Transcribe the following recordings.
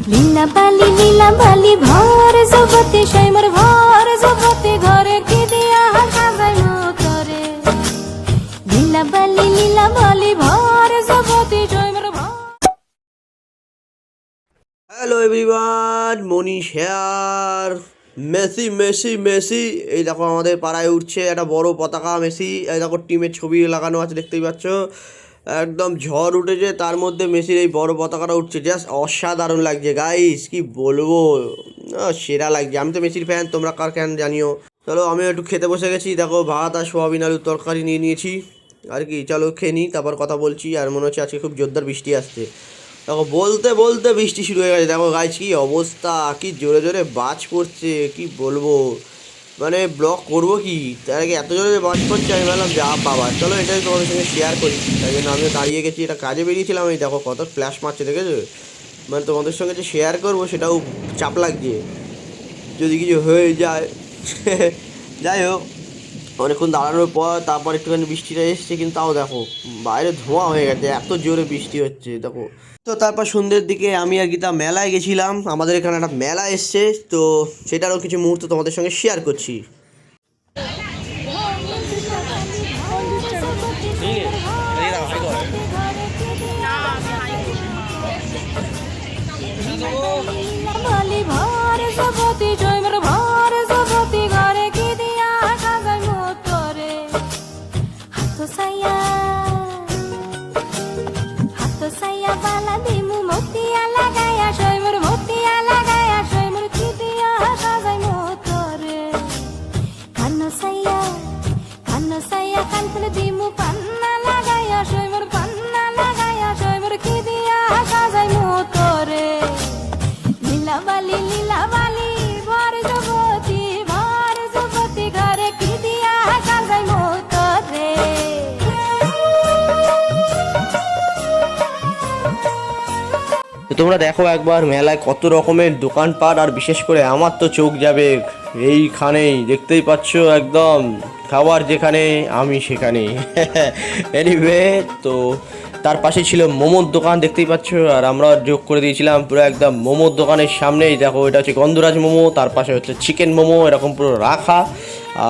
লীলা বালি ভর জগতে সৈমর ভর জগতে ঘরে কি দিয়া সাজাই মতরে লীলা বালি ভর জগতে সৈমর ভর। হ্যালো এভরিওয়ান, মনীষ হেয়ার। মেসি মেসি মেসি, এই দেখো আমাদের পাড়ায় উঠছে একটা বড় পতাকা। মেসি, এই দেখো টিমের ছবি লাগানো আছে, দেখতেই পাচ্ছ। একদম ঝড় উঠেছে, তার মধ্যে মেসির এই বড় পতাকাটা উঠছে। জাস্ট অসাধারণ লাগছে গাইস, কি বলবো, সেরা লাগছে। আমি তো মেসির ফ্যান, তোমরা কার ফ্যান জানিও। চলো আমিও একটু খেতে বসে গেছি। দেখো ভাত আর সোয়াবিন আলুর তরকারি নিয়ে নিয়েছি আর কি। চলো খেয়ে নিই, তারপর কথা বলছি। আর মনে হচ্ছে আজকে খুব জোরদার বৃষ্টি আসছে। দেখো বলতে বলতে বৃষ্টি শুরু হয়ে গেছে। দেখো গাইস কি অবস্থা, কি জোরে জোরে বাজ পড়ছে, কি বলবো। মানে ব্লগ করবো কি, তার আগে এত জোরে বাজ পড়ছে, আমি ভাবলাম যা বাবা, চলো এটাই তোমাদের সঙ্গে শেয়ার করি। তাই জন্য আমিও দাঁড়িয়ে গেছি, এটা কাজে বেরিয়েছিলাম। এই দেখো কত ফ্ল্যাশ মারছে, দেখেছো। মানে তোমাদের সঙ্গে যে শেয়ার করবো সেটাও চাপ লাগছে, যদি কিছু হয়ে যায়। যাই হোক, অনেকক্ষণ দাঁড়ানোর পর তারপর একটুখানি বৃষ্টিটা এসছে, কিন্তু তাও দেখো বাইরে ধোঁয়া হয়ে গেছে, এত জোরে বৃষ্টি হচ্ছে দেখো। তো তারপর সন্ধ্যের দিকে আমি আর গীতা মেলায় গেছিলাম। আমাদের এখানে একটা মেলা এসছে, তো সেটারও কিছু মুহূর্ত তোমাদের সঙ্গে শেয়ার করছি। তোমরা দেখো একবার মেলায় কত রকমের দোকানপাট, আর বিশেষ করে আমার তো চোখ যাবে এইখানেই, দেখতেই পাচ্ছ একদম খাবার যেখানে আমি সেখানে। এনিওয়ে, তো তার পাশে ছিল মোমোর দোকান, দেখতেই পাচ্ছ। আর আমরা যোগ করে দিয়েছিলাম পুরো একদম মোমোর দোকানের সামনেই। দেখো এটা হচ্ছে গন্ধরাজ মোমো, তার পাশে হচ্ছে চিকেন মোমো, এরকম পুরো রাখা।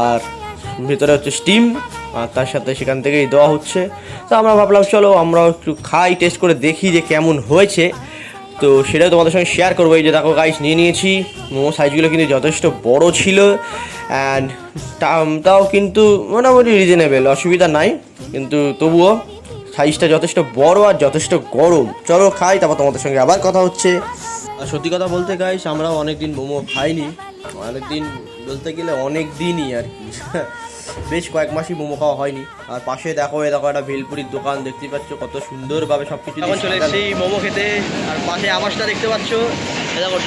আর ভিতরে হচ্ছে স্টিম, আর তার সাথে সেখান থেকেই দেওয়া হচ্ছে। তো আমরা ভাবলাম চলো আমরা একটু খাই, টেস্ট করে দেখি যে কেমন হয়েছে। তো সেটাই তোমাদের সঙ্গে শেয়ার করবো। এই যে দেখো গাইস, নিয়ে নিয়েছি। মোমো সাইজগুলো কিন্তু যথেষ্ট বড় ছিল, অ্যান্ড দামটাও কিন্তু মোটামুটি রিজনেবল, অসুবিধা নাই। কিন্তু তবুও সাইজটা যথেষ্ট বড় আর যথেষ্ট গরম। চলো খাই, তারপর তোমাদের সঙ্গে আবার কথা হচ্ছে। আর সত্যি কথা বলতে গাইস, আমরাও অনেকদিন মোমো খাইনি। অনেকদিন বলতে গেলে অনেক দিনই আর কি, বেশ কয়েক মাসই মোমো খাওয়া হয়নি। আর পাশে দেখো একটা ভেলপুরির দোকান, দেখতে পাচ্ছ কত সুন্দরভাবে সব কিছু। এখন চলে এসেছি মোমো খেতে। আর পাশে আওয়াজটা দেখতে পাচ্ছ, দেখো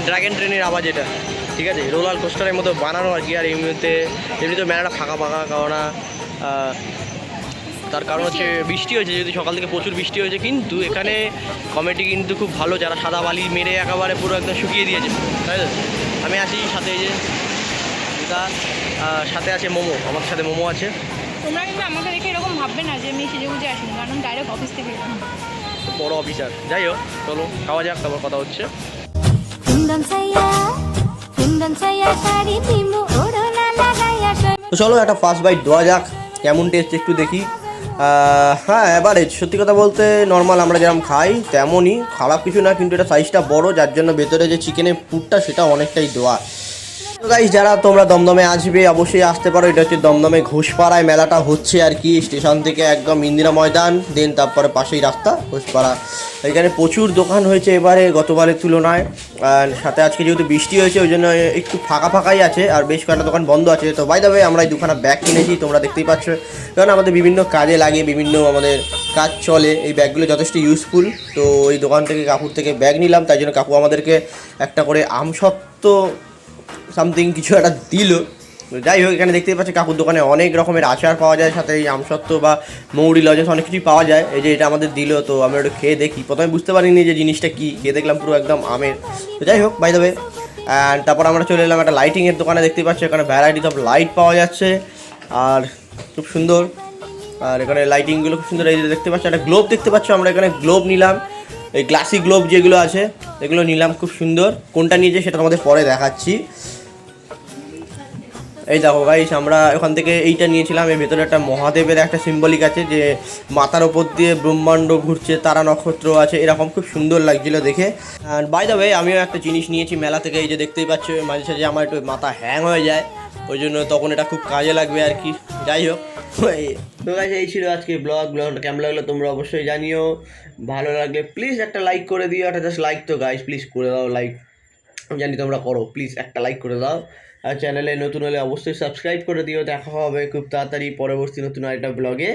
ড্রাগন ট্রেনের আওয়াজ এটা, ঠিক আছে। রোলার কোস্টারের মতো বানানো আর কি। আর এমনি তো মেলাটা ফাঁকা কারণ তার কারণ হচ্ছে বৃষ্টি হয়েছে, যদি সকাল থেকে প্রচুর বৃষ্টি হয়েছে। কিন্তু এখানে কমিটি কিন্তু খুব ভালো, যারা সাদা বালি মেরে একেবারে পুরো একদম শুকিয়ে দিয়েছে, তাই তো। আমি আছি সাথে, এই যে সাথে আছে মোমো, আমার সাথে মোমো আছে। তোমরা কিন্তু আমাকে দেখে এরকম ভাববে না যে আমি সেজে গুজে আসিনি, কারণ ডাইরেক্ট অফিস থেকে এলাম, বড় অফিসার। যাই হোক, চলো খাওয়া যাক, তারপর কথা হচ্ছে। তো চলো একটা ফার্স্ট বাইট দেওয়া যাক, কেমন টেস্ট একটু দেখি। হ্যাঁ, এবারে সত্যি কথা বলতে নর্মাল আমরা যেরকম খাই তেমনই, খারাপ কিছু না। কিন্তু এটা সাইজটা বড়, যার জন্য ভেতরে যে চিকেনের পুরটা সেটা অনেকটাই দেওয়া। তো গাইস, যারা তোমরা দমদমে আসবে অবশ্যই আসতে পারো। এটা হচ্ছে দমদমে ঘোষপাড়ায় মেলাটা হচ্ছে আর কি। স্টেশন থেকে একদম ইন্দিরা ময়দান, দেন তারপরে পাশেই রাস্তা ঘোষপাড়া। এখানে প্রচুর দোকান হয়েছে এবারে গতবারের তুলনায়। আর সাথে আজকে যেহেতু বৃষ্টি হয়েছে ওই জন্য একটু ফাঁকাই আছে, আর বেশ কয়েকটা দোকান বন্ধ আছে। তো বাই দ্য ওয়ে, আমরা এই দুখানা ব্যাগ কিনেছি, তোমরা দেখতেই পাচ্ছ। কারণ আমাদের বিভিন্ন কাজে লাগে, বিভিন্ন আমাদের কাজ চলে, এই ব্যাগগুলো যথেষ্ট ইউজফুল। তো এই দোকান থেকে কাকুর থেকে ব্যাগ নিলাম, তাই জন্য কাকু আমাদেরকে একটা করে আমসত্ত্ব সামথিং কিছু একটা দিল। যাই হোক, এখানে দেখতেই পাচ্ছি কাকুর দোকানে অনেক রকমের আচার পাওয়া যায়, সাথে এই আমসত্ত্ব বা মৌরি লজেন্স অনেক কিছুই পাওয়া যায়। এই যে এটা আমাদের দিল, তো আমরা একটু খেয়ে দেখি। প্রথমে বুঝতে পারিনি যে জিনিসটা কী, খেয়ে দেখলাম পুরো একদম আমের। তো যাই হোক, বাই দ্য ওয়ে, অ্যান্ড তারপর আমরা চলে এলাম একটা লাইটিংয়ের দোকানে। দেখতেই পাচ্ছি এখানে ভ্যারাইটিস অফ লাইট পাওয়া যাচ্ছে, আর খুব সুন্দর। আর এখানে লাইটিংগুলো খুব সুন্দর। এই যে দেখতে পাচ্ছ একটা গ্লোব দেখতে পাচ্ছ, আমরা এখানে গ্লোব নিলাম। এই গ্লাসি গ্লোব যেগুলো আছে এগুলো নিলাম, খুব সুন্দর। কোনটা নিয়েছে সেটা তোমাদের পরে দেখাচ্ছি। এই দেখো গাইস, আমরা ওখান থেকে এইটা নিয়েছিলাম। এর ভেতরে একটা মহাদেবের একটা সিম্বলিক আছে, যে মাথার ওপর দিয়ে ব্রহ্মাণ্ড ঘুরছে, তারা নক্ষত্র আছে, এরকম খুব সুন্দর লাগছিল দেখে। অ্যান্ড বাই দ্য ওয়ে, আমিও একটা জিনিস নিয়েছি মেলা থেকে, এই যে দেখতেই পাচ্ছ, মাঝে সাঝে আমার একটু মাথা হ্যাং হয়ে যায়, ওই জন্য তখন এটা খুব কাজে লাগবে আর কি। যাই হোক, তো গাইস এই ছিল আজকে ব্লগটা কেমন লাগলো তোমরা অবশ্যই জানিও। ভালো লাগলে প্লিজ একটা লাইক করে দিও, একটা জাস্ট লাইক তো গাইস প্লিজ করে দাও লাইক, জানি তোমরা করো, প্লিজ একটা লাইক করে দাও। আর চ্যানেলে নতুন হলে অবশ্যই সাবস্ক্রাইব করে দিও। দেখা হবে খুব তাড়াতাড়ি পরবর্তী নতুন একটা ব্লগে।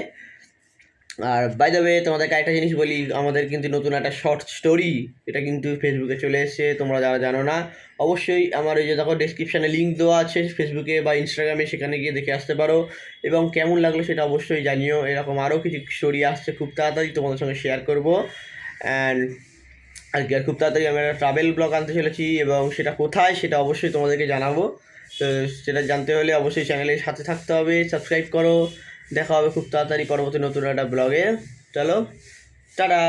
আর বাই দ্য ওয়ে, তোমাদেরকে একটা জিনিস বলি, আমাদের কিন্তু নতুন একটা শর্ট স্টোরি এটা কিন্তু ফেসবুকে চলে এসেছে, তোমরা যারা জানো না অবশ্যই আমার ওই যে দেখো ডেসক্রিপশানে লিঙ্ক দেওয়া আছে ফেসবুকে বা ইনস্টাগ্রামে, সেখানে গিয়ে দেখে আসতে পারো। এবং কেমন লাগলো সেটা অবশ্যই জানিও। এরকম আরও কিছু স্টোরি আসছে খুব তাড়াতাড়ি, তোমাদের সঙ্গে শেয়ার করবো। অ্যান্ড আর কি, আর খুব তাড়াতাড়ি আমি একটা ট্রাভেল ব্লগ আনতে চলেছি, এবং সেটা কোথায় সেটা অবশ্যই তোমাদেরকে জানাবো। তো সেটা জানতে হলে অবশ্যই চ্যানেলের সাথে থাকতে হবে, সাবস্ক্রাইব করো। দেখা হবে খুব তাড়াতাড়ি পরবর্তী নতুন একটা ব্লগে। চলো, টাটা।